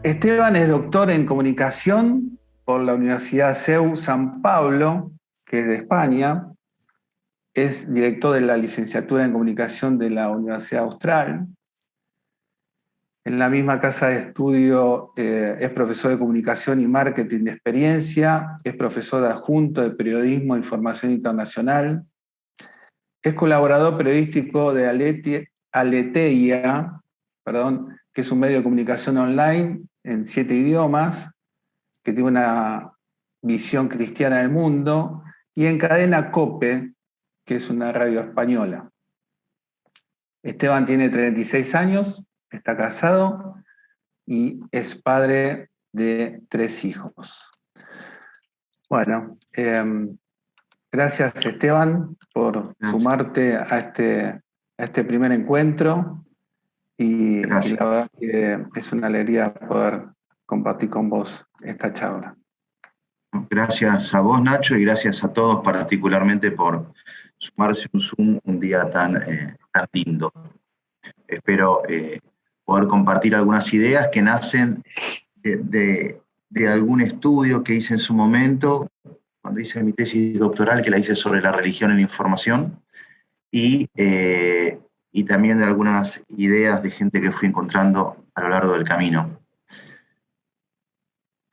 Esteban es doctor en comunicación por la Universidad CEU San Pablo, que es de España. Es director de la licenciatura en comunicación de la Universidad Austral. En la misma casa de estudio es profesor de comunicación y marketing de experiencia, es profesor adjunto de periodismo e información internacional, es colaborador periodístico de Aleteia, que es un medio de comunicación online en 7 idiomas, que tiene una visión cristiana del mundo, y en Cadena COPE, que es una radio española. Esteban tiene 36 años, está casado y es padre de 3 hijos. Bueno, gracias Esteban por sumarte a este primer encuentro y la verdad que es una alegría poder compartir con vos esta charla. Gracias a vos, Nacho, y gracias a todos particularmente por sumarse a un Zoom un día tan lindo. Espero poder compartir algunas ideas que nacen de algún estudio que hice en su momento, cuando hice mi tesis doctoral, que la hice sobre la religión en la información, y también de algunas ideas de gente que fui encontrando a lo largo del camino.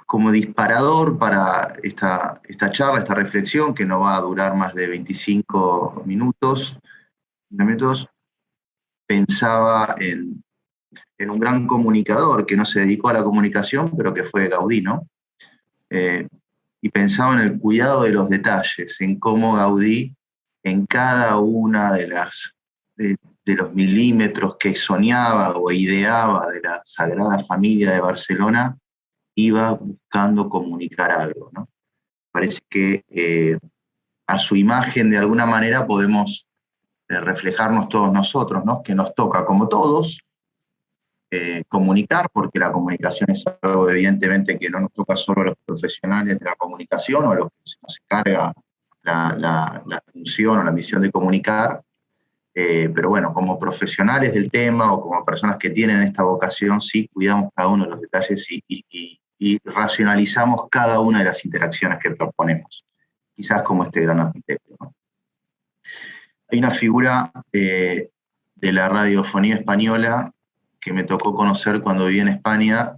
Como disparador para esta charla, esta reflexión, que no va a durar más de 25 minutos, pensaba en un gran comunicador que no se dedicó a la comunicación, pero que fue Gaudí, ¿no? Y pensaba en el cuidado de los detalles, en cómo Gaudí, en cada una de los milímetros que soñaba o ideaba de la Sagrada Familia de Barcelona, iba buscando comunicar algo, ¿no? Parece que a su imagen, de alguna manera, podemos reflejarnos todos nosotros, ¿no? Que nos toca, como todos, comunicar, porque la comunicación es algo, evidentemente, que no nos toca solo a los profesionales de la comunicación o a los que se nos encarga la función o la misión de comunicar, pero bueno, como profesionales del tema o como personas que tienen esta vocación, sí cuidamos cada uno de los detalles y racionalizamos cada una de las interacciones que proponemos, quizás como este gran arquitecto, ¿no? Hay una figura de la radiofonía española que me tocó conocer cuando viví en España,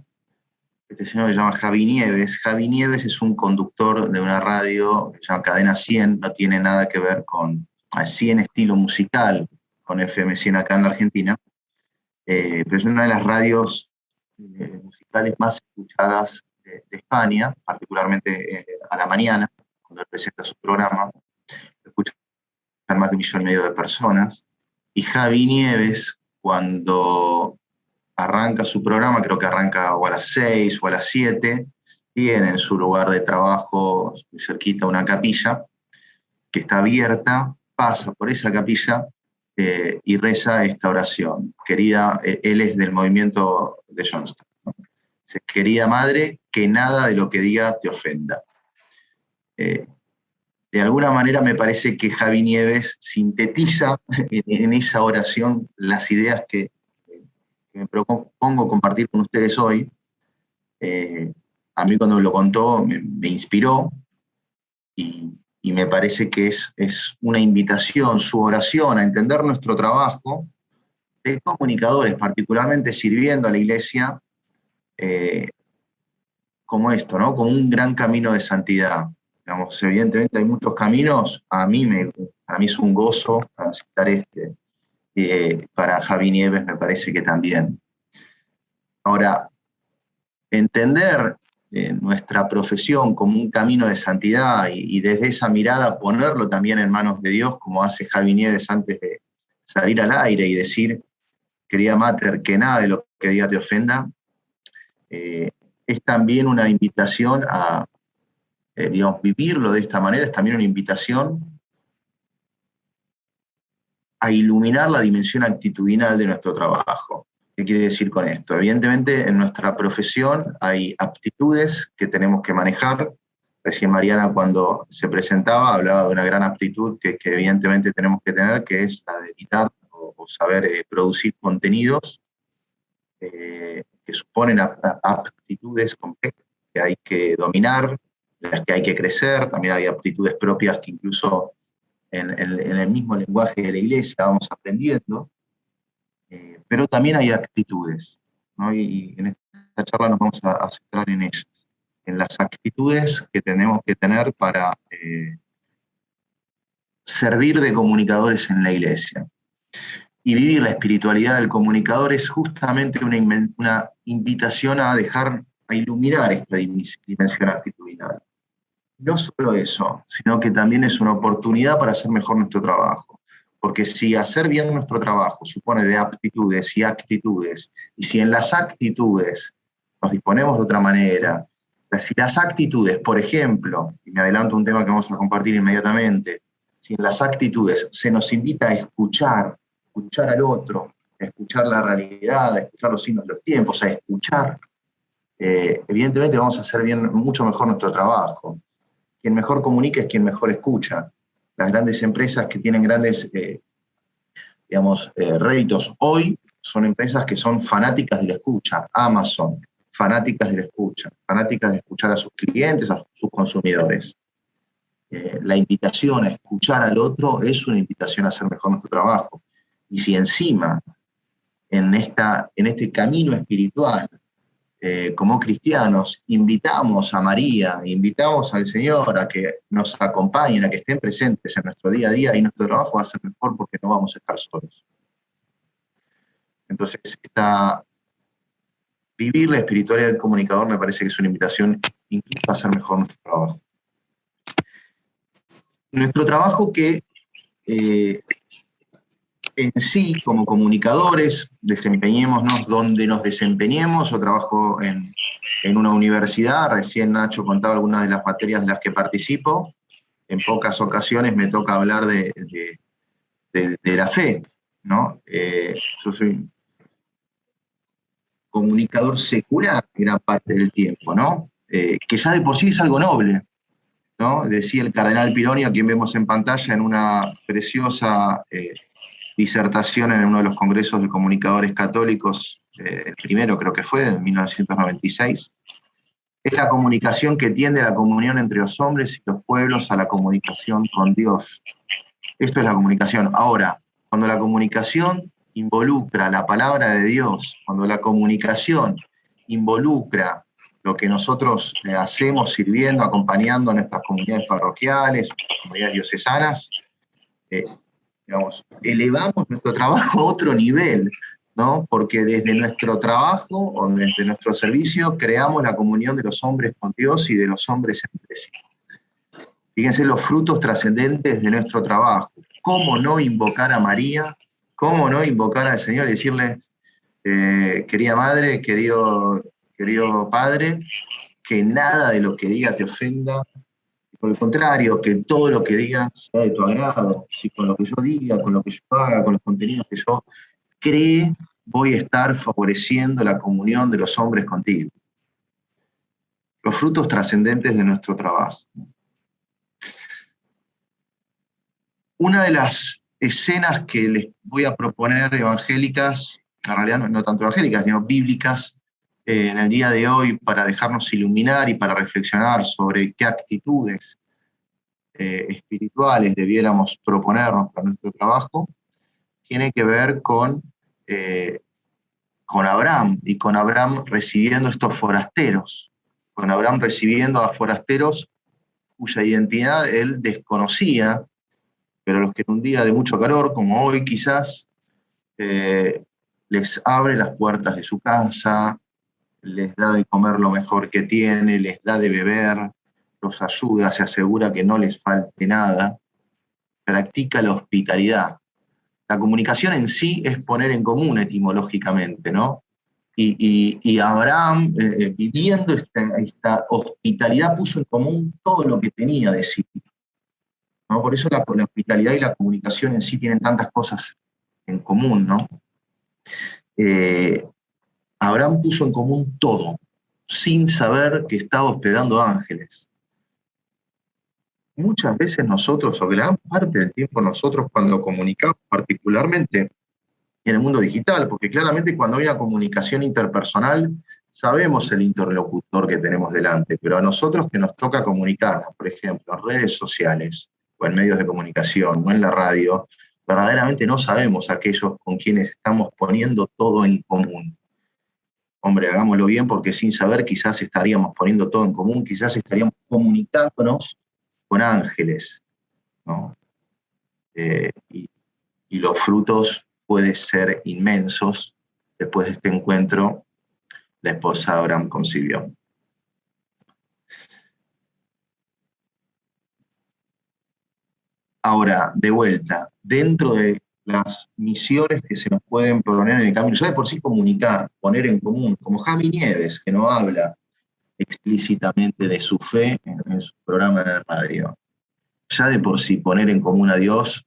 este señor se llama Javi Nieves. Javi Nieves es un conductor de una radio que se llama Cadena 100, no tiene nada que ver con 100 estilo musical, con FM 100 acá en la Argentina, pero es una de las radios musicales más escuchadas de España, particularmente a la mañana, cuando él presenta su programa, lo escuchan más de 1,5 millones de personas, y Javi Nieves, cuando arranca su programa, creo que arranca o a las 6 o a las 7, tiene en su lugar de trabajo, muy cerquita, una capilla que está abierta, pasa por esa capilla y reza esta oración. Querida, él es del movimiento de Johnston, ¿no? Dice: querida madre, que nada de lo que diga te ofenda. De alguna manera me parece que Javi Nieves sintetiza en esa oración las ideas que me propongo compartir con ustedes hoy. A mí cuando me lo contó me inspiró y me parece que es una invitación, su oración, a entender nuestro trabajo de comunicadores, particularmente sirviendo a la Iglesia, como esto, ¿no? Como un gran camino de santidad. Digamos, evidentemente hay muchos caminos, para mí es un gozo transitar este. Para Javi Nieves me parece que también. Ahora, entender nuestra profesión como un camino de santidad y desde esa mirada ponerlo también en manos de Dios, como hace Javi Nieves antes de salir al aire y decir: querida mater, que nada de lo que diga te ofenda, es también una invitación a, digamos, vivirlo de esta manera, es también una invitación a iluminar la dimensión actitudinal de nuestro trabajo. ¿Qué quiere decir con esto? Evidentemente, en nuestra profesión hay aptitudes que tenemos que manejar. Recién Mariana, cuando se presentaba, hablaba de una gran aptitud que evidentemente tenemos que tener, que es la de editar o saber producir contenidos. que suponen aptitudes complejas que hay que dominar, las que hay que crecer. También hay aptitudes propias que incluso en el mismo lenguaje de la iglesia vamos aprendiendo, pero también hay actitudes, ¿no? Y en esta charla nos vamos a centrar en ellas, en las actitudes que tenemos que tener para servir de comunicadores en la iglesia. Y vivir la espiritualidad del comunicador es justamente una invitación a iluminar esta dimensión actitudinal. No solo eso, sino que también es una oportunidad para hacer mejor nuestro trabajo. Porque si hacer bien nuestro trabajo supone de aptitudes y actitudes, y si en las actitudes nos disponemos de otra manera, si las actitudes, por ejemplo, y me adelanto un tema que vamos a compartir inmediatamente, si en las actitudes se nos invita a escuchar al otro, a escuchar la realidad, a escuchar los signos de los tiempos, a escuchar, evidentemente vamos a hacer mucho mejor nuestro trabajo. Quien mejor comunica es quien mejor escucha. Las grandes empresas que tienen grandes, réditos hoy son empresas que son fanáticas de la escucha. Amazon, fanáticas de la escucha, fanáticas de escuchar a sus clientes, a sus consumidores. La invitación a escuchar al otro es una invitación a hacer mejor nuestro trabajo. Y si encima, en este camino espiritual, como cristianos, invitamos a María, invitamos al Señor a que nos acompañen, a que estén presentes en nuestro día a día, y nuestro trabajo va a ser mejor porque no vamos a estar solos. Entonces, vivir la espiritualidad del comunicador me parece que es una invitación incluso a hacer mejor nuestro trabajo. Nuestro trabajo que en sí, como comunicadores, desempeñémonos donde nos desempeñemos. Yo trabajo en una universidad, recién Nacho contaba algunas de las materias en las que participo. En pocas ocasiones me toca hablar de la fe, ¿no? Yo soy comunicador secular gran parte del tiempo, ¿no? Que ya de por sí es algo noble, ¿no? Decía el cardenal Pironio, a quien vemos en pantalla, en una preciosa disertación en uno de los congresos de comunicadores católicos, el primero creo que fue, en 1996, es la comunicación que tiende a la comunión entre los hombres y los pueblos, a la comunicación con Dios. Esto es la comunicación. Ahora, cuando la comunicación involucra la palabra de Dios, cuando la comunicación involucra lo que nosotros hacemos sirviendo, acompañando a nuestras comunidades parroquiales, comunidades diocesanas, elevamos nuestro trabajo a otro nivel, ¿no? Porque desde nuestro trabajo o desde nuestro servicio creamos la comunión de los hombres con Dios y de los hombres entre sí. Fíjense los frutos trascendentes de nuestro trabajo. ¿Cómo no invocar a María? ¿Cómo no invocar al Señor y decirle, querida madre, querido padre, que nada de lo que diga te ofenda? Por el contrario, que todo lo que digas sea de tu agrado. Si con lo que yo diga, con lo que yo haga, con los contenidos que yo cree, voy a estar favoreciendo la comunión de los hombres contigo. Los frutos trascendentes de nuestro trabajo. Una de las escenas que les voy a proponer evangélicas, en realidad no tanto evangélicas, sino bíblicas, en el día de hoy, para dejarnos iluminar y para reflexionar sobre qué actitudes espirituales debiéramos proponernos para nuestro trabajo, tiene que ver con Abraham, y con Abraham recibiendo estos forasteros, con Abraham recibiendo a forasteros cuya identidad él desconocía, pero los que en un día de mucho calor, como hoy quizás, les abre las puertas de su casa, les da de comer lo mejor que tiene, les da de beber, los ayuda, se asegura que no les falte nada, practica la hospitalidad. La comunicación en sí es poner en común etimológicamente, ¿no? Y Abraham, viviendo esta hospitalidad, puso en común todo lo que tenía de sí, ¿no? Por eso la hospitalidad y la comunicación en sí tienen tantas cosas en común, ¿no? Abraham puso en común todo, sin saber que estaba hospedando ángeles. Muchas veces nosotros, o gran parte del tiempo nosotros, cuando comunicamos particularmente y en el mundo digital, porque claramente cuando hay una comunicación interpersonal, sabemos el interlocutor que tenemos delante, pero a nosotros que nos toca comunicarnos, por ejemplo, en redes sociales, o en medios de comunicación, o en la radio, verdaderamente no sabemos aquellos con quienes estamos poniendo todo en común. Hombre, hagámoslo bien, porque sin saber quizás estaríamos poniendo todo en común, quizás estaríamos comunicándonos con ángeles, ¿no? Y los frutos pueden ser inmensos. Después de este encuentro, la esposa de Abraham concibió. Ahora, de vuelta, dentro de las misiones que se nos pueden poner en el camino, ya de por sí comunicar, poner en común, como Javi Nieves, que no habla explícitamente de su fe en su programa de radio. Ya de por sí poner en común a Dios,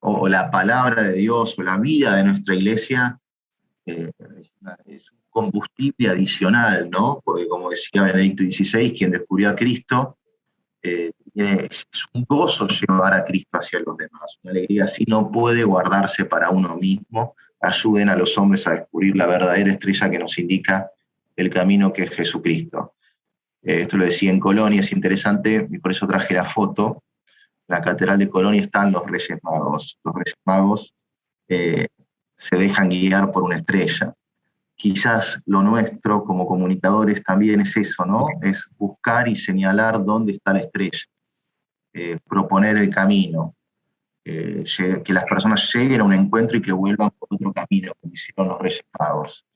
o la palabra de Dios, o la vida de nuestra iglesia, es un combustible adicional, ¿no? Porque como decía Benedicto XVI, quien descubrió a Cristo, es un gozo llevar a Cristo hacia los demás. Una alegría así no puede guardarse para uno mismo. Ayuden a los hombres a descubrir la verdadera estrella que nos indica el camino, que es Jesucristo. Esto lo decía en Colonia, es interesante, y por eso traje la foto. En la Catedral de Colonia están los Reyes Magos. Los Reyes Magos se dejan guiar por una estrella. Quizás lo nuestro como comunicadores también es eso, ¿no? Es buscar y señalar dónde está la estrella, proponer el camino, que las personas lleguen a un encuentro y que vuelvan por otro camino, como hicieron los Reyes Magos.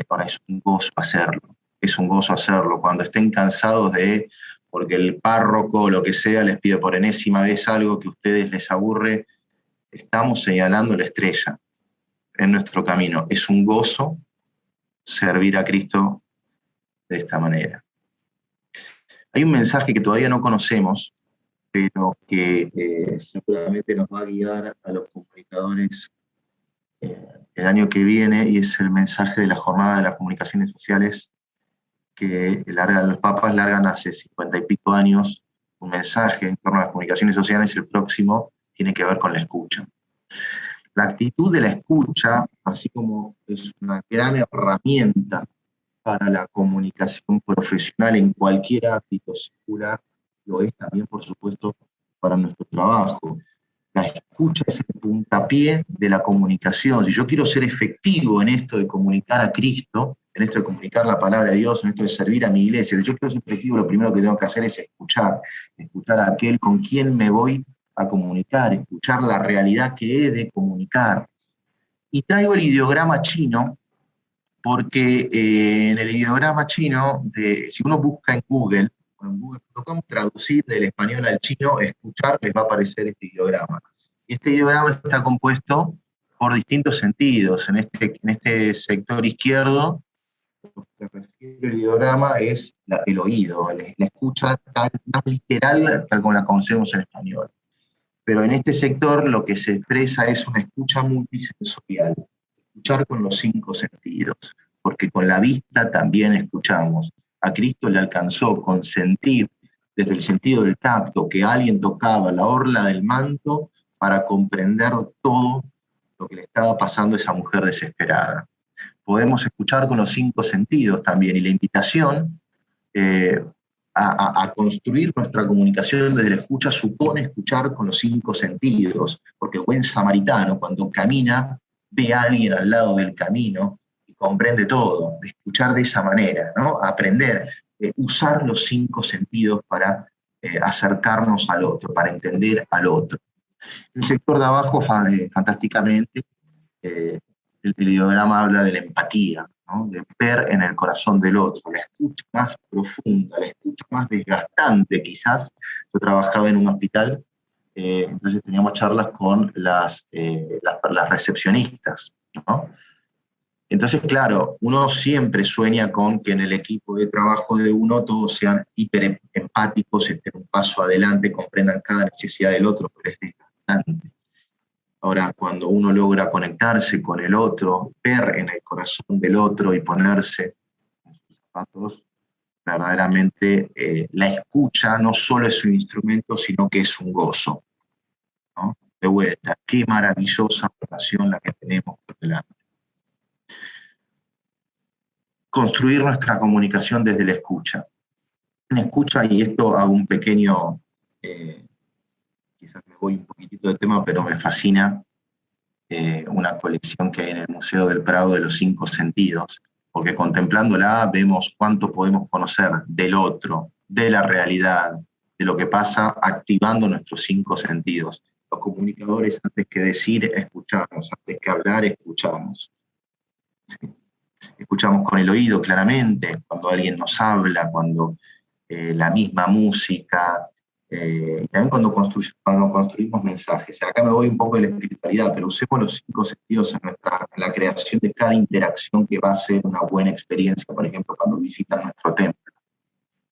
Ahora es un gozo hacerlo, es un gozo hacerlo. Cuando estén cansados porque el párroco o lo que sea les pide por enésima vez algo que a ustedes les aburre, estamos señalando la estrella en nuestro camino. Es un gozo servir a Cristo de esta manera. Hay un mensaje que todavía no conocemos, pero que seguramente nos va a guiar a los comunicadores el año que viene, y es el mensaje de la Jornada de las Comunicaciones Sociales que los papas largan hace 50 y pico años. Un mensaje en torno a las comunicaciones sociales. El próximo tiene que ver con la escucha. La actitud de la escucha, así como es una gran herramienta para la comunicación profesional en cualquier ámbito secular, lo es también, por supuesto, para nuestro trabajo. La escucha es el puntapié de la comunicación. Si yo quiero ser efectivo en esto de comunicar a Cristo, en esto de comunicar la palabra de Dios, en esto de servir a mi iglesia, si yo quiero ser efectivo, lo primero que tengo que hacer es escuchar a aquel con quien me voy a comunicar, escuchar la realidad que he de comunicar. Y traigo el ideograma chino, porque en el ideograma chino, si uno busca en Google traducir del español al chino, escuchar, les va a aparecer este ideograma. Y este ideograma está compuesto por distintos sentidos. En este sector izquierdo, lo que refiere el ideograma es el oído, la escucha tan literal, tal como la conocemos en español. Pero en este sector lo que se expresa es una escucha multisensorial, escuchar con los 5 sentidos, porque con la vista también escuchamos. A Cristo le alcanzó con sentir, desde el sentido del tacto, que alguien tocaba la orla del manto para comprender todo lo que le estaba pasando a esa mujer desesperada. Podemos escuchar con los 5 sentidos también, y la invitación a construir nuestra comunicación desde la escucha supone escuchar con los 5 sentidos, porque el buen samaritano, cuando camina, ve a alguien al lado del camino y comprende todo. Escuchar de esa manera, ¿no? Aprender, usar los 5 sentidos para acercarnos al otro, para entender al otro. El sector de abajo, fantásticamente, el ideograma habla de la empatía, ¿no? De ver en el corazón del otro, la escucha más profunda, la escucha más desgastante quizás. Yo trabajaba en un hospital, entonces teníamos charlas con las recepcionistas, ¿no? Entonces, claro, uno siempre sueña con que en el equipo de trabajo de uno todos sean hiper empáticos, estén un paso adelante, comprendan cada necesidad del otro, pero es desgastante. Ahora, cuando uno logra conectarse con el otro, ver en el corazón del otro y ponerse en sus zapatos, verdaderamente la escucha no solo es un instrumento, sino que es un gozo, ¿no? De vuelta, qué maravillosa relación la que tenemos por delante. Construir nuestra comunicación desde la escucha. En escucha, y esto hago un pequeño, quizás me voy un poquitito de tema, pero me fascina una colección que hay en el Museo del Prado de los 5 sentidos, porque contemplándola vemos cuánto podemos conocer del otro, de la realidad, de lo que pasa activando nuestros 5 sentidos. Los comunicadores, antes que decir, escuchamos, antes que hablar, escuchamos. ¿Sí? Escuchamos con el oído claramente, cuando alguien nos habla, cuando la misma música, y también cuando construimos mensajes. Acá me voy un poco de la espiritualidad, pero usemos los 5 sentidos en la creación de cada interacción que va a ser una buena experiencia, por ejemplo, cuando visitan nuestro templo,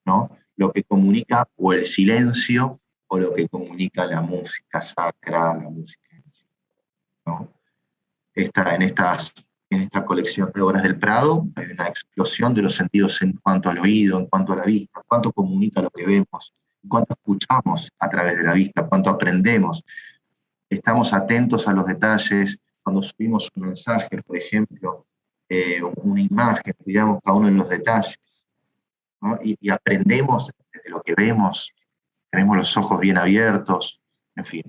¿no? Lo que comunica o el silencio o lo que comunica la música sacra, la música, ¿no? En esta colección de obras del Prado hay una explosión de los sentidos en cuanto al oído, en cuanto a la vista, cuánto comunica lo que vemos, cuánto escuchamos a través de la vista, cuánto aprendemos. Estamos atentos a los detalles, cuando subimos un mensaje, por ejemplo, una imagen, cuidamos cada uno de los detalles, ¿no? Y aprendemos desde lo que vemos, tenemos los ojos bien abiertos, en fin.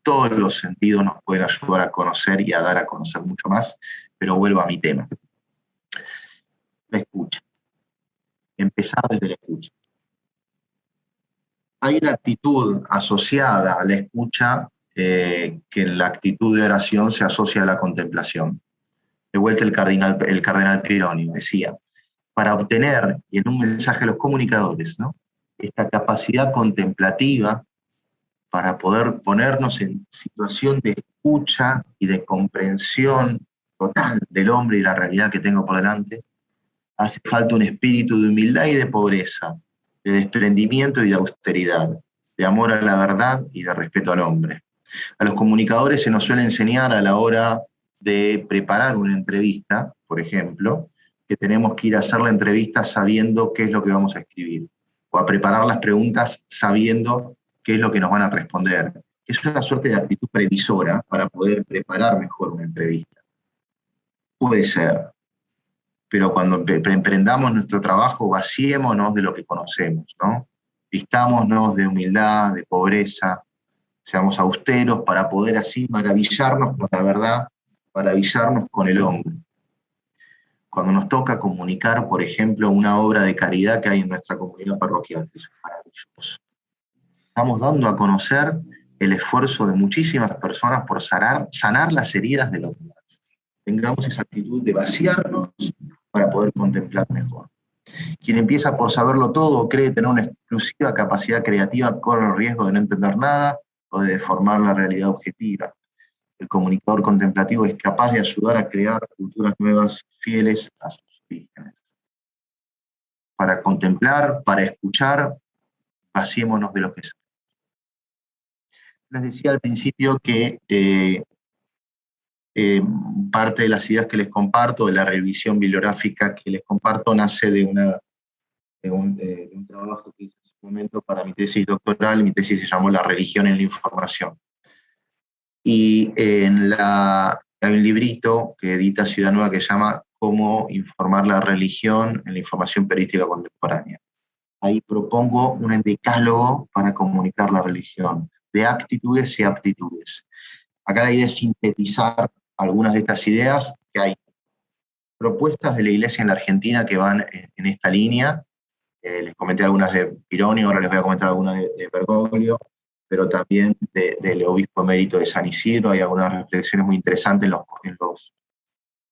Todos los sentidos nos pueden ayudar a conocer y a dar a conocer mucho más, pero vuelvo a mi tema. La escucha. Empezar desde la escucha. Hay una actitud asociada a la escucha que en la actitud de oración se asocia a la contemplación. De vuelta el cardenal Pironio decía, para obtener, y en un mensaje a los comunicadores, ¿no?, esta capacidad contemplativa, para poder ponernos en situación de escucha y de comprensión total del hombre y la realidad que tengo por delante, hace falta un espíritu de humildad y de pobreza, de desprendimiento y de austeridad, de amor a la verdad y de respeto al hombre. A los comunicadores se nos suele enseñar a la hora de preparar una entrevista, por ejemplo, que tenemos que ir a hacer la entrevista sabiendo qué es lo que vamos a escribir, o a preparar las preguntas sabiendo qué es lo que nos van a responder. Es una suerte de actitud previsora para poder preparar mejor una entrevista. Puede ser, pero cuando emprendamos nuestro trabajo, vaciémonos de lo que conocemos, ¿no? Vistámonos de humildad, de pobreza, seamos austeros para poder así maravillarnos con la verdad, maravillarnos con el hombre. Cuando nos toca comunicar, por ejemplo, una obra de caridad que hay en nuestra comunidad parroquial, eso es maravilloso. Estamos dando a conocer el esfuerzo de muchísimas personas por sanar las heridas de los demás. Tengamos esa actitud de vaciarnos para poder contemplar mejor. Quien empieza por saberlo todo o cree tener una exclusiva capacidad creativa corre el riesgo de no entender nada o de deformar la realidad objetiva. El comunicador contemplativo es capaz de ayudar a crear culturas nuevas fieles a sus orígenes. Para contemplar, para escuchar, vaciémonos de lo que sabemos. Les decía al principio que parte de las ideas que les comparto, de la revisión bibliográfica que les comparto, nace de un trabajo que hice en su momento para mi tesis doctoral. Mi tesis se llamó La religión en la información. Y hay un librito que edita Ciudad Nueva que se llama Cómo informar la religión en la información periodística contemporánea. Ahí propongo un decálogo para comunicar la religión, de actitudes y aptitudes. Acá la idea es sintetizar algunas de estas ideas, que hay propuestas de la Iglesia en la Argentina que van en esta línea. Les comenté algunas de Pironi, ahora les voy a comentar algunas de Bergoglio, pero también del obispo emérito de San Isidro. Hay algunas reflexiones muy interesantes en los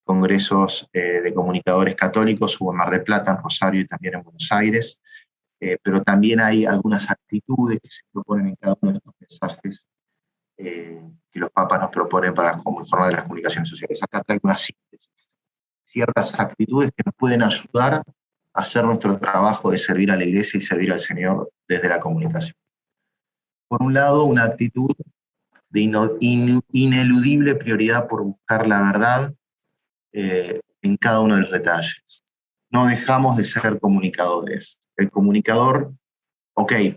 congresos de comunicadores católicos, hubo en Mar del Plata, en Rosario y también en Buenos Aires, pero también hay algunas actitudes que se proponen en cada uno de estos mensajes que los papas nos proponen para informar de las comunicaciones sociales. Acá traigo una síntesis, ciertas actitudes que nos pueden ayudar a hacer nuestro trabajo de servir a la Iglesia y servir al Señor desde la comunicación. Por un lado, una actitud de ineludible prioridad por buscar la verdad en cada uno de los detalles. No dejamos de ser comunicadores. El comunicador,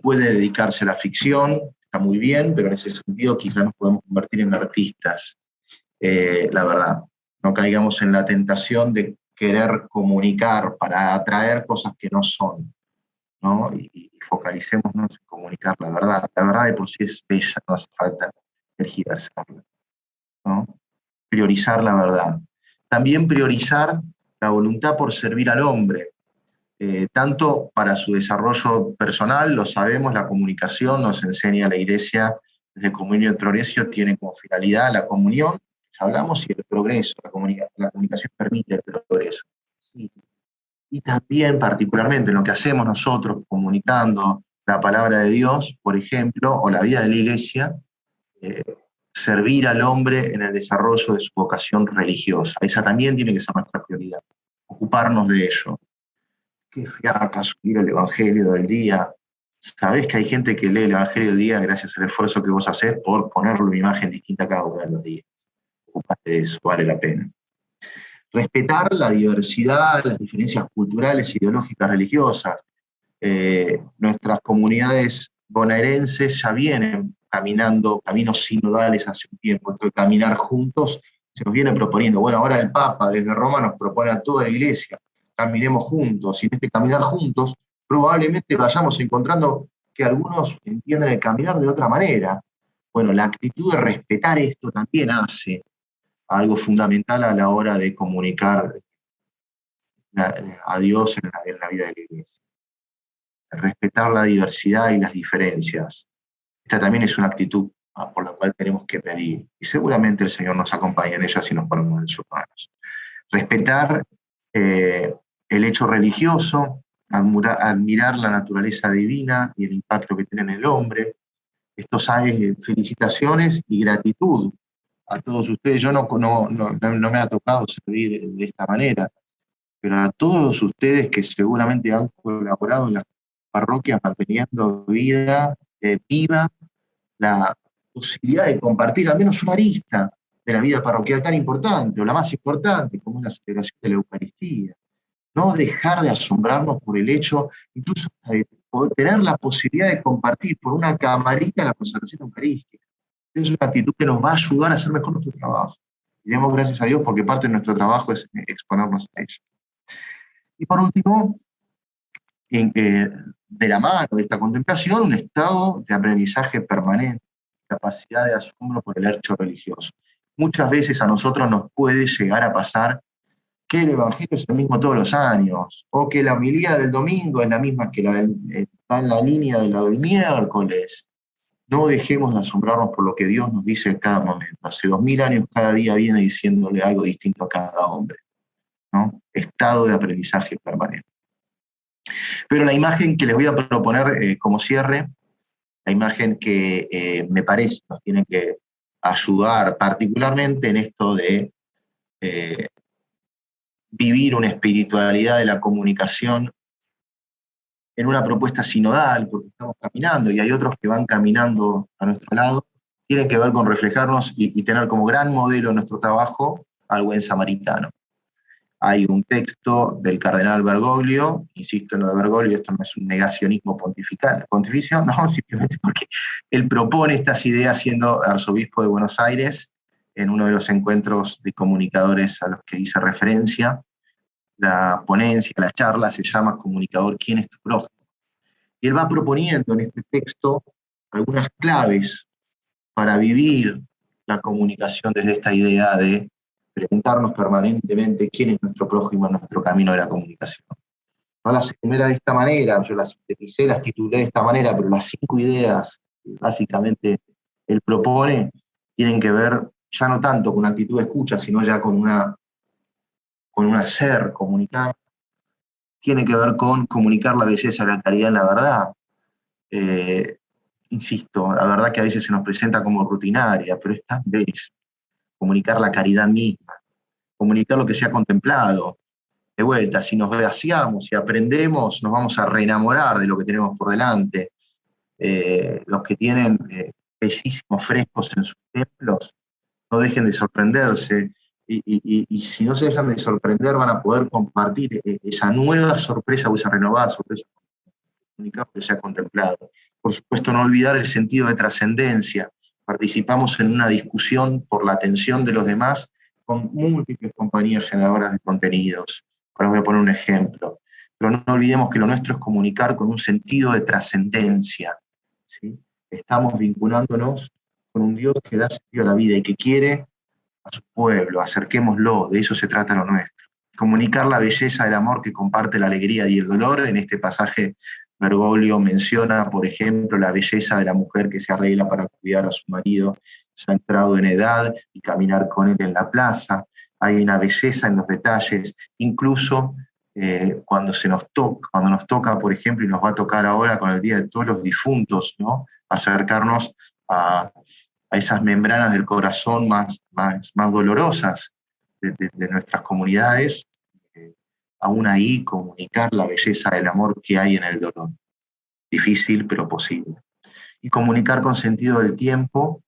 puede dedicarse a la ficción, está muy bien, pero en ese sentido quizás nos podemos convertir en artistas. La verdad, no caigamos en la tentación de querer comunicar para atraer cosas que no son, ¿no? Y focalicémonos en comunicar la verdad. La verdad de por sí es bella, no hace falta tergiversarla, ¿no? Priorizar la verdad. También priorizar la voluntad por servir al hombre, tanto para su desarrollo personal, lo sabemos, la comunicación nos enseña la Iglesia desde Comunio y Progreso, tiene como finalidad la comunión, ya hablamos, y el progreso, la comunicación permite el progreso. Sí. Y también particularmente en lo que hacemos nosotros comunicando la palabra de Dios, por ejemplo, o la vida de la Iglesia, eh, servir al hombre en el desarrollo de su vocación religiosa. Esa también tiene que ser nuestra prioridad, ocuparnos de ello. Qué fiaca subir el Evangelio del día. Sabés que hay gente que lee el Evangelio del día gracias al esfuerzo que vos hacés por ponerle una imagen distinta cada uno de los días. Ocupate de eso, vale la pena. Respetar la diversidad, las diferencias culturales, ideológicas, religiosas. Nuestras comunidades bonaerenses ya vienen caminando caminos sinodales hace un tiempo. Esto de caminar juntos se nos viene proponiendo. Bueno, ahora el Papa desde Roma nos propone a toda la Iglesia, caminemos juntos, y en este caminar juntos probablemente vayamos encontrando que algunos entienden el caminar de otra manera. Bueno, la actitud de respetar esto también hace algo fundamental a la hora de comunicar a Dios en la vida de la Iglesia. Respetar la diversidad y las diferencias. Esta también es una actitud por la cual tenemos que pedir, y seguramente el Señor nos acompaña en ella si nos ponemos en sus manos. Respetar el hecho religioso, admirar la naturaleza divina y el impacto que tiene en el hombre. Estos hay felicitaciones y gratitud a todos ustedes. Yo no me ha tocado servir de esta manera, pero a todos ustedes que seguramente han colaborado en las parroquias manteniendo viva la posibilidad de compartir al menos una arista de la vida parroquial tan importante, o la más importante, como es la celebración de la Eucaristía. No dejar de asombrarnos por el hecho, incluso de poder tener la posibilidad de compartir por una camarita la consagración eucarística. Es una actitud que nos va a ayudar a hacer mejor nuestro trabajo. Y demos gracias a Dios porque parte de nuestro trabajo es exponernos a ello. Y por último, de la mano de esta contemplación, un estado de aprendizaje permanente, capacidad de asombro por el hecho religioso. Muchas veces a nosotros nos puede llegar a pasar que el Evangelio es el mismo todos los años, o que la homilía del domingo es la misma que está en la línea de la del miércoles. No dejemos de asombrarnos por lo que Dios nos dice en cada momento. Hace 2000 años cada día viene diciéndole algo distinto a cada hombre, ¿no? Estado de aprendizaje permanente. Pero la imagen que les voy a proponer como cierre, la imagen que me parece nos tiene que ayudar particularmente en esto de vivir una espiritualidad de la comunicación en una propuesta sinodal, porque estamos caminando y hay otros que van caminando a nuestro lado, tiene que ver con reflejarnos y tener como gran modelo en nuestro trabajo al buen samaritano. Hay un texto del cardenal Bergoglio, insisto en lo de Bergoglio, esto no es un negacionismo pontificio, no, simplemente porque él propone estas ideas siendo arzobispo de Buenos Aires, en uno de los encuentros de comunicadores a los que hice referencia. La ponencia, la charla se llama Comunicador, ¿quién es tu prójimo? Y él va proponiendo en este texto algunas claves para vivir la comunicación desde esta idea de preguntarnos permanentemente quién es nuestro prójimo en nuestro camino de la comunicación. No las enumera de esta manera, yo las sinteticé, las titulé de esta manera, pero las 5 ideas que básicamente él propone tienen que ver ya no tanto con una actitud de escucha, sino ya con un hacer, comunicar. Tiene que ver con comunicar la belleza, la caridad en la verdad. Insisto, la verdad que a veces se nos presenta como rutinaria, pero es tan bello. Comunicar la caridad misma, comunicar lo que se ha contemplado. De vuelta, si nos vaciamos y aprendemos, nos vamos a reenamorar de lo que tenemos por delante. Los que tienen bellísimos frescos en sus templos, no dejen de sorprenderse, y si no se dejan de sorprender van a poder compartir esa nueva sorpresa o esa renovada sorpresa. comunicado que se ha contemplado. Por supuesto, no olvidar el sentido de trascendencia. Participamos en una discusión por la atención de los demás con múltiples compañías generadoras de contenidos. Ahora voy a poner un ejemplo. Pero no olvidemos que lo nuestro es comunicar con un sentido de trascendencia, ¿sí? Estamos vinculándonos con un Dios que da sentido a la vida y que quiere a su pueblo, acerquémoslo, de eso se trata lo nuestro. Comunicar la belleza del amor que comparte la alegría y el dolor. En este pasaje Bergoglio menciona, por ejemplo, la belleza de la mujer que se arregla para cuidar a su marido, ya entrado en edad, y caminar con él en la plaza. Hay una belleza en los detalles, incluso cuando nos toca, por ejemplo, y nos va a tocar ahora con el Día de Todos los Difuntos, ¿no? Acercarnos a esas membranas del corazón más dolorosas de nuestras comunidades, aún ahí comunicar la belleza del amor que hay en el dolor. Difícil, pero posible. Y comunicar con sentido del tiempo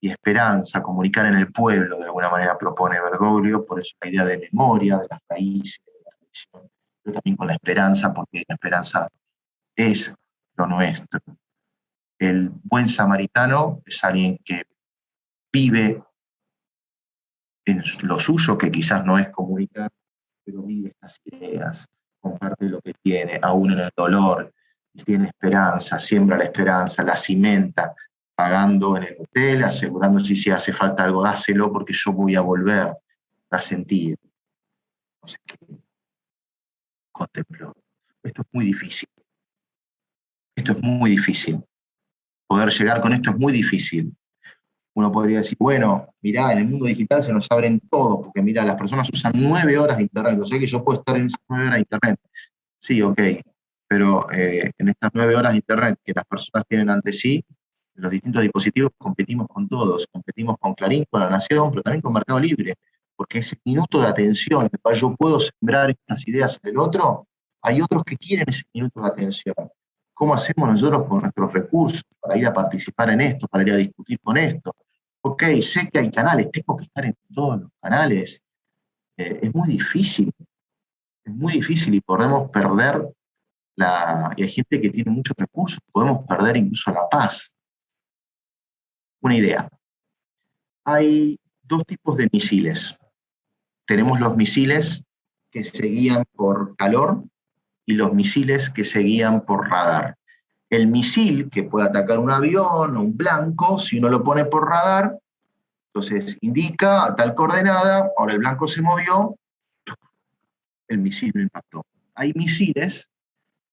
y esperanza, comunicar en el pueblo, de alguna manera propone Bergoglio, por eso la idea de memoria, de las raíces, de la religión, pero también con la esperanza, porque la esperanza es lo nuestro. El buen samaritano es alguien que vive en lo suyo, que quizás no es comunicar, pero vive estas ideas, comparte lo que tiene, aún en el dolor, y tiene esperanza, siembra la esperanza, la cimenta, pagando en el hotel, asegurándose si hace falta algo, dáselo porque yo voy a volver, da sentido. No sé qué contempló. Esto es muy difícil. Esto es muy difícil. Poder llegar con esto es muy difícil. Uno podría decir, bueno, mirá, en el mundo digital se nos abren todo, porque mirá, las personas usan 9 horas de internet, o sea que yo puedo estar en esas 9 horas de internet. Sí, ok, pero en estas 9 horas de internet que las personas tienen ante sí, en los distintos dispositivos competimos con todos, competimos con Clarín, con La Nación, pero también con Mercado Libre, porque ese minuto de atención en el cual yo puedo sembrar estas ideas en el otro, hay otros que quieren ese minuto de atención. ¿Cómo hacemos nosotros con nuestros recursos para ir a participar en esto, para ir a discutir con esto? Ok, sé que hay canales, tengo que estar en todos los canales. Es muy difícil y podemos perder y hay gente que tiene muchos recursos, podemos perder incluso la paz. Una idea. Hay 2 tipos de misiles. Tenemos los misiles que se guían por calor y los misiles que se guían por radar. El misil que puede atacar un avión o un blanco, si uno lo pone por radar, entonces indica a tal coordenada, ahora el blanco se movió, el misil lo impactó. Hay misiles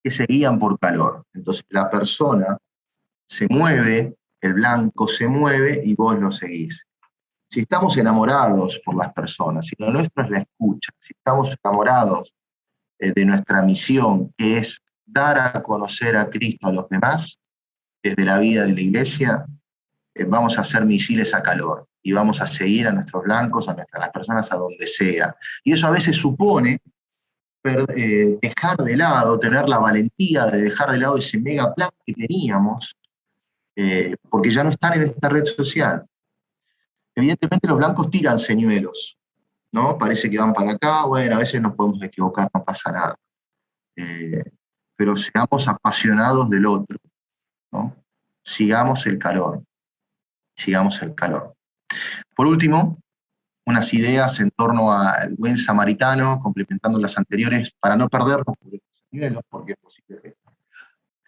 que se guían por calor. Entonces la persona se mueve, el blanco se mueve y vos lo seguís. Si estamos enamorados por las personas, si lo nuestro es la escucha, si estamos enamorados de nuestra misión, que es dar a conocer a Cristo a los demás, desde la vida de la iglesia, vamos a hacer misiles a calor y vamos a seguir a nuestros blancos, a las personas a donde sea. Y eso a veces supone dejar de lado, tener la valentía de dejar de lado ese mega plan que teníamos, porque ya no están en esta red social. Evidentemente los blancos tiran señuelos, ¿no? Parece que van para acá, bueno, a veces nos podemos equivocar, no pasa nada. Pero seamos apasionados del otro, ¿no? Sigamos el calor. Por último, unas ideas en torno al buen samaritano, complementando las anteriores, para no perdernos por estos señuelos, porque es posible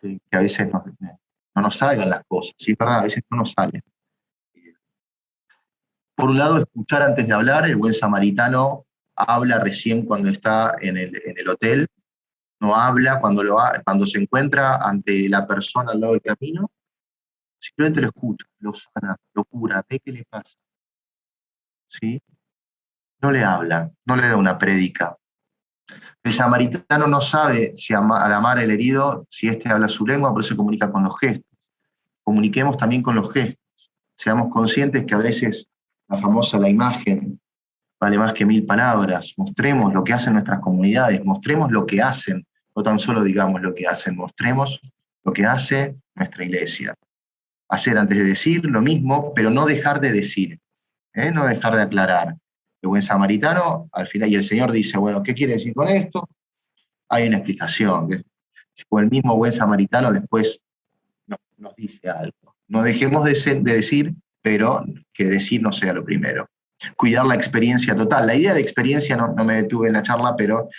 que a veces no nos salgan las cosas, sí, es verdad, a veces no nos salen. Por un lado, escuchar antes de hablar. El buen samaritano habla recién cuando está en el hotel, no habla cuando se encuentra ante la persona al lado del camino, simplemente lo escucha, lo sana, lo cura, ve qué le pasa. ¿Sí? No le habla, no le da una prédica. El samaritano no sabe si al amar al herido, si éste habla su lengua, por eso se comunica con los gestos. Comuniquemos también con los gestos. Seamos conscientes que a veces la imagen vale más que 1000 palabras. Mostremos lo que hacen nuestras comunidades, mostremos lo que hacen, no tan solo digamos lo que hacen, mostremos lo que hace nuestra iglesia. Hacer antes de decir lo mismo, pero no dejar de decir, no dejar de aclarar. El buen samaritano, al final, y el Señor dice, bueno, ¿qué quiere decir con esto? Hay una explicación. o el mismo buen samaritano después nos dice algo. No dejemos de decir, pero que decir no sea lo primero. Cuidar la experiencia total. La idea de experiencia no me detuve en la charla, pero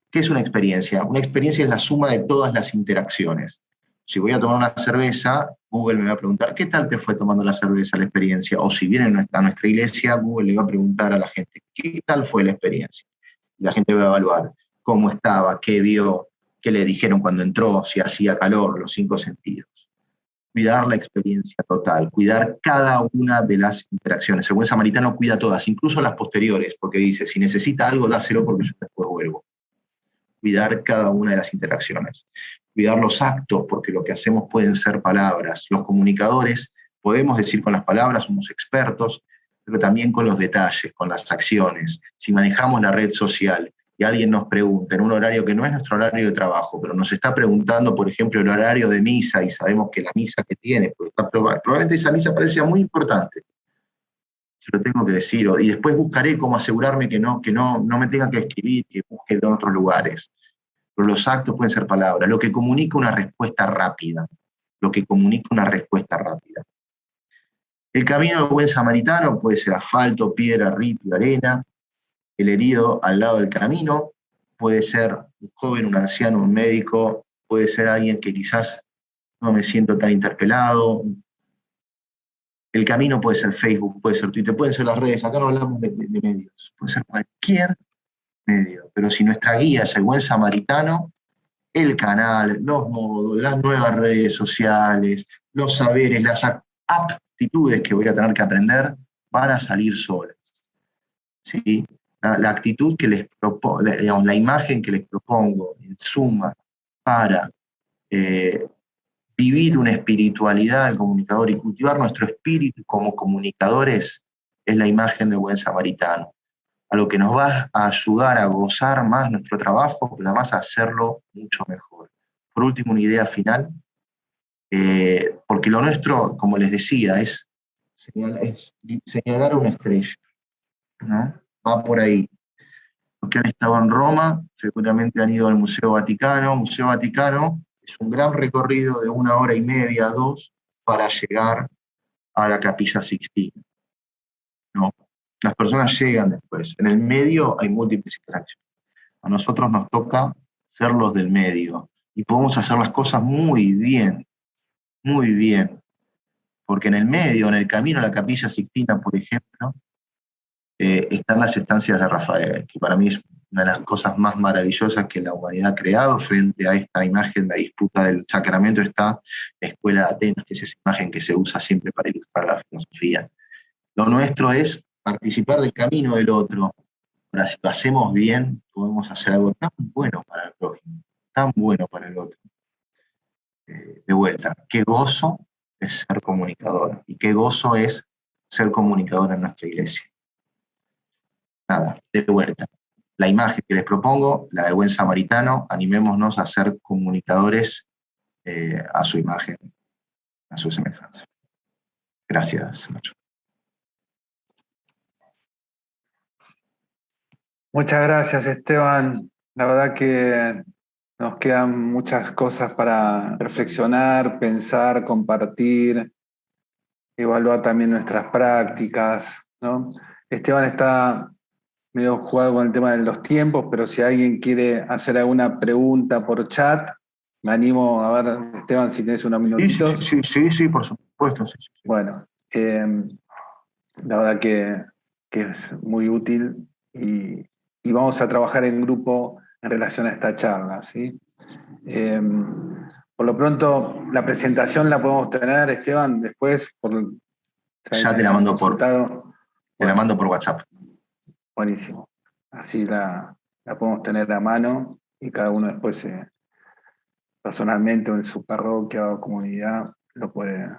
¿qué es una experiencia? Una experiencia es la suma de todas las interacciones. Si voy a tomar una cerveza, Google me va a preguntar, ¿qué tal te fue tomando la cerveza, la experiencia? O si viene a nuestra iglesia, Google le va a preguntar a la gente, ¿qué tal fue la experiencia? Y la gente va a evaluar cómo estaba, qué vio, qué le dijeron cuando entró, si hacía calor, los 5 sentidos. Cuidar la experiencia total, cuidar cada una de las interacciones. El buen samaritano cuida todas, incluso las posteriores, porque dice, si necesita algo, dáselo porque yo después vuelvo. Cuidar cada una de las interacciones. Cuidar los actos, porque lo que hacemos pueden ser palabras. Los comunicadores podemos decir con las palabras, somos expertos, pero también con los detalles, con las acciones. Si manejamos la red social y alguien nos pregunta en un horario que no es nuestro horario de trabajo, pero nos está preguntando, por ejemplo, el horario de misa, y sabemos que la misa que tiene, porque probablemente esa misa parecía muy importante, se lo tengo que decir, y después buscaré cómo asegurarme que no me tenga que escribir, que busque en otros lugares. Pero los actos pueden ser palabras, lo que comunica una respuesta rápida, lo que comunica una respuesta rápida. El camino del buen samaritano puede ser asfalto, piedra, ripio, arena. El herido al lado del camino puede ser un joven, un anciano, un médico, puede ser alguien que quizás no me siento tan interpelado. El camino puede ser Facebook, puede ser Twitter, pueden ser las redes, acá no hablamos de medios, puede ser cualquier medio, pero si nuestra guía es el buen samaritano, el canal, los modos, las nuevas redes sociales, los saberes, las aptitudes que voy a tener que aprender, van a salir solas. ¿Sí? La actitud que les propongo, digamos, la imagen que les propongo, en suma, para vivir una espiritualidad del comunicador y cultivar nuestro espíritu como comunicadores, es la imagen de buen samaritano. A lo que nos va a ayudar a gozar más nuestro trabajo, pero además a hacerlo mucho mejor. Por último, una idea final, porque lo nuestro, como les decía, es señalar una estrella, ¿no? Va por ahí. Los que han estado en Roma seguramente han ido al Museo Vaticano. Museo Vaticano es un gran recorrido de 1 hora y media, 2, para llegar a la Capilla Sixtina, ¿no? Las personas llegan después. En el medio hay múltiples interacciones. A nosotros nos toca ser los del medio. Y podemos hacer las cosas muy bien, porque en el medio, en el camino a la Capilla Sixtina, por ejemplo, están las estancias de Rafael, que para mí es una de las cosas más maravillosas que la humanidad ha creado. Frente a esta imagen, la disputa del sacramento, está la Escuela de Atenas, que es esa imagen que se usa siempre para ilustrar la filosofía. Lo nuestro es participar del camino del otro. Ahora, si lo hacemos bien, podemos hacer algo tan bueno para el prójimo, tan bueno para el otro. De vuelta, qué gozo es ser comunicador, y qué gozo es ser comunicador en nuestra iglesia. Nada, de vuelta. La imagen que les propongo, la del buen samaritano, animémonos a ser comunicadores a su imagen, a su semejanza. Gracias, Nacho. Muchas gracias, Esteban. La verdad que nos quedan muchas cosas para reflexionar, pensar, compartir, evaluar también nuestras prácticas, ¿no? Esteban está medio jugado con el tema de los tiempos, pero si alguien quiere hacer alguna pregunta por chat, me animo a ver, Esteban, si tienes unos minutitos. Sí, por supuesto. Sí. Bueno, la verdad que es muy útil y vamos a trabajar en grupo en relación a esta charla, ¿sí? Por lo pronto, la presentación la podemos tener, Esteban, después Ya te la mando te la mando por WhatsApp. Buenísimo. Así la podemos tener a mano y cada uno después personalmente o en su parroquia o comunidad lo puede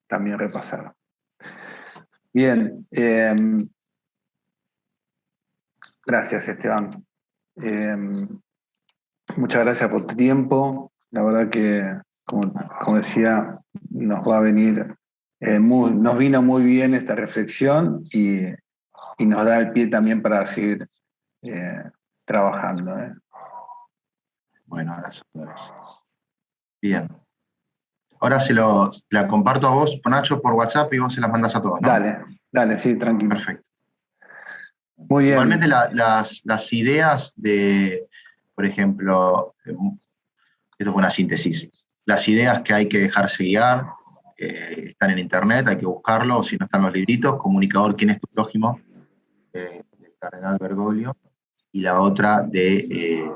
también repasar. Bien. Gracias, Esteban. Muchas gracias por tu tiempo. La verdad que, como decía, nos va a venir, nos vino muy bien esta reflexión y nos da el pie también para seguir trabajando. Bueno, gracias. Bien. Ahora la comparto a vos, Nacho, por WhatsApp y vos se las mandas a todos, ¿no? Dale, sí, tranquilo. Perfecto. Muy bien. Igualmente las ideas de, por ejemplo, esto fue una síntesis, las ideas que hay que dejarse guiar están en internet, hay que buscarlo, o si no están los libritos, Comunicador, ¿quién es tu prójimo? Del cardenal Bergoglio, y la otra de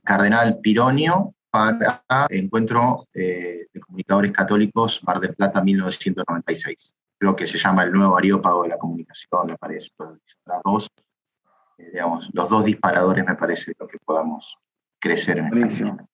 Cardenal Pironio para Encuentro de Comunicadores Católicos, Mar del Plata, 1996. Creo que se llama El Nuevo Areópago de la Comunicación, me parece. Las dos, digamos, los dos disparadores, me parece, lo que podamos crecer en esta línea.